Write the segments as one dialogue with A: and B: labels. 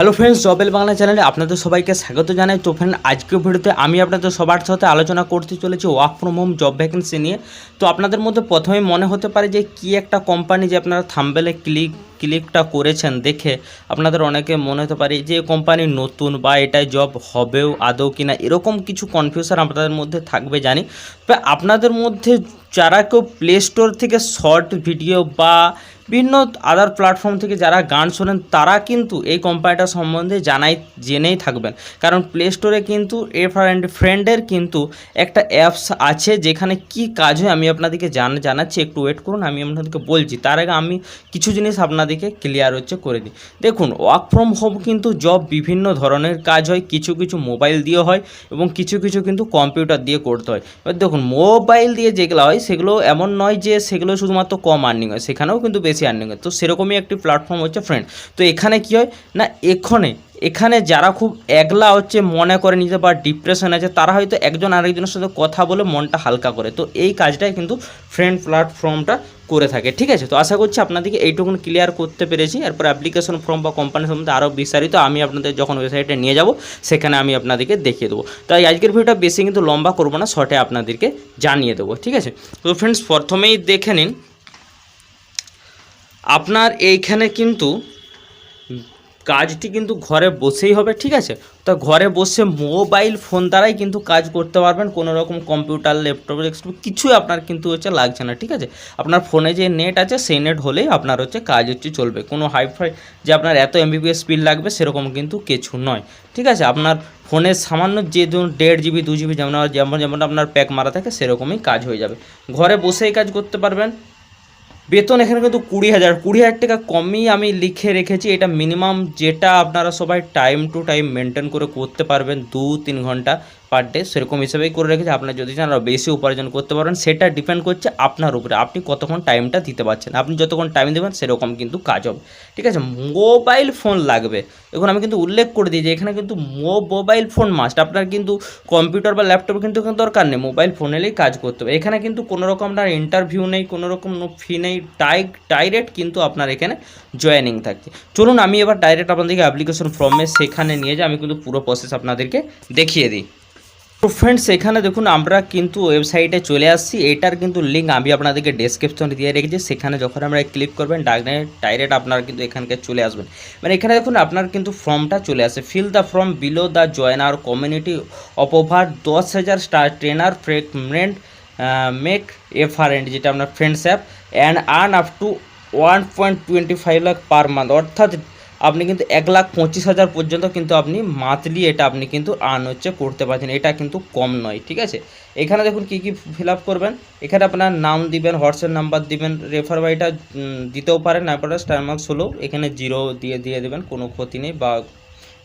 A: Hello friends, জবেল Bangla চ্যানেলে আপনাদের সবাইকে স্বাগত জানাই। তো ফ্রেন্ড, আজকের ভিডিওতে আমি আপনাদের সবার সাথে আলোচনা করতে চলেছি work from home job vacancy নিয়ে। তো আপনাদের মধ্যে প্রথমেই মনে হতে পারে যে কি একটা কোম্পানি, যে আপনারা থাম্বনেলে ক্লিকটা করেছেন দেখে আপনাদের অনেকে মনে হতে পারে যে কোম্পানি নতুন বা এটাই জব হবেও আদৌ কিনা, এরকম কিছু কনফিউশন আপনাদের মধ্যে থাকবে জানি। তবে আপনাদের মধ্যে যারা কেউ প্লে স্টোর থেকে শর্ট ভিডিও বা বিভিন্ন আদার প্ল্যাটফর্ম থেকে যারা গান শোনেন, তারা কিন্তু এই কোম্পানিটা সম্বন্ধে জেনেই থাকবেন। কারণ প্লে স্টোরে কিন্তু ফ্রেন্ডের কিন্তু একটা অ্যাপস আছে, যেখানে কি কাজ হয় আমি আপনাদেরকে জানাচ্ছি। একটু ওয়েট করুন, আমি আপনাদেরকে বলছি। তার আগে আমি কিছু জিনিস আপনাদেরকে ক্লিয়ার করে দিই। দেখুন, ওয়ার্ক ফ্রম হোম কিন্তু জব বিভিন্ন ধরনের কাজ হয়। কিছু কিছু মোবাইল দিয়ে হয় এবং কিছু কিছু কিন্তু কম্পিউটার দিয়ে করতে হয়। এবার দেখুন, মোবাইল দিয়ে যেগুলো হয় সেগুলো এমন নয় যে সেগুলো শুধুমাত্র কম আর্নিং হয়, সেখানেও কিন্তু বেশি আর্নিং হয়। তো সেরকমই একটি প্ল্যাটফর্ম হচ্ছে ফ্রেন্ড। তো এখানে কি হয় না, এখানে যারা খুব একলা মনে করে নিজে বা ডিপ্রেশন আছে, তারা হয়তো একজন আরেকজনের সাথে কথা বলে মনটা হালকা করে। তো এই কাজটাই কিন্তু ফ্রেন্ড প্ল্যাটফর্মটা করে থাকে, ঠিক আছে। তো আশা করছি আপনাদেরকে এইটুকুন ক্লিয়ার করতে পেরেছি। এরপর অ্যাপ্লিকেশন ফর্ম বা কোম্পানি সম্বন্ধে আরও বিস্তারিত আমি আপনাদের যখন ওয়েবসাইটে নিয়ে যাব, সেখানে আমি আপনাদেরকে দেখিয়ে দেবো। তাই আজকের ভিডিওটা বেশি কিন্তু লম্বা করবো না, শর্টে আপনাদেরকে জানিয়ে দেবো, ঠিক আছে। তো ফ্রেন্ডস, প্রথমেই দেখে নিন, আপনার এইখানে কিন্তু কাজটি কিন্তু ঘরে বসেই হবে, ঠিক আছে। তো ঘরে বসে মোবাইল ফোন দ্বারাই কিন্তু কাজ করতে পারবেন। কোনো রকম কম্পিউটার, ল্যাপটপ, ডেস্কটপ কিছুই আপনার কিন্তু লাগছে না, ঠিক আছে। আপনার ফোনে যে নেট আছে সেই নেট হলেই আপনার কাজ চলবে। কোনো হাইফাই যে আপনার এত এমবিপিএস স্পিড লাগবে সেরকম কিন্তু কিছু নয়, ঠিক আছে। আপনার ফোনের সামান্য যে ধরুন 1.5 জিবি 2 জিবি যেমন আপনার প্যাক মারা থাকে, সেরকমই কাজ হয়ে যাবে। ঘরে বসেই কাজ করতে পারবেন। বেতন এখানে কিন্তু 20,000 টাকা কমই আমি লিখে রেখেছি। এটা মিনিমাম, যেটা আপনারা সবাই টাইম টু টাইম মেনটেন করে করতে পারবেন 2-3 ঘন্টা পার ডে, সেরকম হিসেবেই করে রেখেছি। আপনার যদি চান আরও বেশি উপার্জন করতে পারেন, সেটা ডিপেন্ড করছে আপনার উপরে, আপনি কতক্ষণ টাইমটা দিতে পারছেন। আপনি যতক্ষণ টাইম দেবেন সেরকম কিন্তু কাজ হবে, ঠিক আছে। মোবাইল ফোন লাগবে, এখন আমি কিন্তু উল্লেখ করে দিই যে এখানে কিন্তু মোবাইল ফোন মাস্ট। আপনার কিন্তু কম্পিউটার বা ল্যাপটপ কিন্তু দরকার নেই, মোবাইল ফোন এলেই কাজ করতে হবে। এখানে কিন্তু কোনো রকম আপনার ইন্টারভিউ নেই, কোনো রকম ফি নেই, ডাইরেক্ট কিন্তু আপনার এখানে জয়েনিং থাকছে। চলুন আমি এবার ডাইরেক্ট আপনাদেরকে অ্যাপ্লিকেশন ফর্মে সেখানে নিয়ে যাই, আমি কিন্তু পুরো প্রসেস আপনাদেরকে দেখিয়ে দিই। তো ফ্রেন্ডস, এখানে দেখুন আমরা কিন্তু ওয়েবসাইটে চলে আসছি। এটার কিন্তু লিঙ্ক আমি আপনাদেরকে ডেসক্রিপশনে দিয়ে রেখেছি। সেখানে যখন আমরা ক্লিক করবেন ডাইরেক্ট আপনারা কিন্তু এখানকে চলে আসবেন। মানে এখানে দেখুন আপনার কিন্তু ফর্মটা চলে আসে। Fill the form below the join our community of over 10,000 star trainer fragment make afferent, যেটা আপনার friends app and earn up to 1.25 lakh per month. অর্থাৎ আপনি কিন্তু 1,25,000 পর্যন্ত কিন্তু আপনি মান্থলি এটা আপনি কিন্তু আর্ন করতে পারছেন। এটা কিন্তু কম নয়, ঠিক আছে। এখানে দেখুন কী কী ফিল আপ করবেন। এখানে আপনার নাম দিবেন, হোয়াটসঅ্যাপ নাম্বার দিবেন, রেফার বাইটা দিতেও পারেন। আপনারা স্টার মার্কস হলেও এখানে 0 দিয়ে দেবেন, কোনো ক্ষতি নেই। বা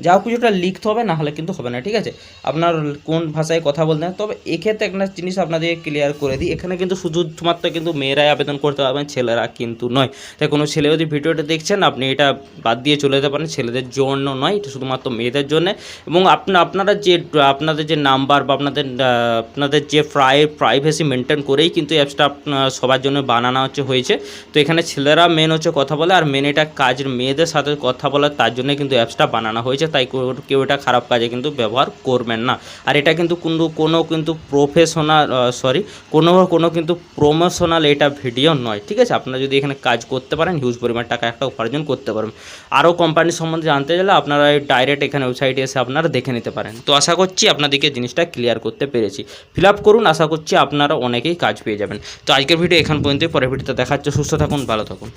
A: যা কিছুটা লিখতে হবে, না হলে কিন্তু হবে না, ঠিক আছে। আপনার কোন ভাষায় কথা বলতে হয়। তবে এক্ষেত্রে একটা জিনিস আপনাদেরকে ক্লিয়ার করে দিই, এখানে কিন্তু শুধুমাত্র কিন্তু মেয়েরাই আবেদন করতে পারবেন, ছেলেরা কিন্তু নয়। তাই কোনো ছেলে যদি ভিডিওটা দেখছেন, আপনি এটা বাদ দিয়ে চলে যেতে পারেন। ছেলেদের জন্য নয়, এটা শুধুমাত্র মেয়েদের জন্য। এবং আপনাদের যে নাম্বার বা আপনাদের যে প্রাইভেসি মেনটেন করেই কিন্তু অ্যাপসটা সবার জন্য বানানো হয়েছে। তো এখানে ছেলেরা মেন কথা বলে, আর মেন এটা কাজের মেয়েদের সাথে কথা বলার, তার জন্য কিন্তু অ্যাপসটা বানানো হয়েছে। তাই কেউ এটা খারাপ কাজে কিন্তু ব্যবহার করবেন না। আর এটা কিন্তু কোনো কিন্তু কোনো কিন্তু প্রমোশনাল এটা ভিডিও নয়, ঠিক আছে। আপনারা যদি এখানে কাজ করতে পারেন, হিউজ পরিমাণ টাকা একটা উপার্জন করতে পারবেন। আরও কোম্পানির সম্বন্ধে জানতে গেলে আপনারা ডাইরেক্ট এখানে ওয়েবসাইটে এসে আপনারা দেখে নিতে পারেন। তো আশা করছি আপনাদেরকে জিনিসটা ক্লিয়ার করতে পেরেছি। ফিল আপ করুন, আশা করছি আপনারা অনেকেই কাজ পেয়ে যাবেন। তো আজকের ভিডিও এখান পর্যন্তই। পরের ভিডিওতে দেখাচ্ছে। সুস্থ থাকুন, ভালো থাকুন।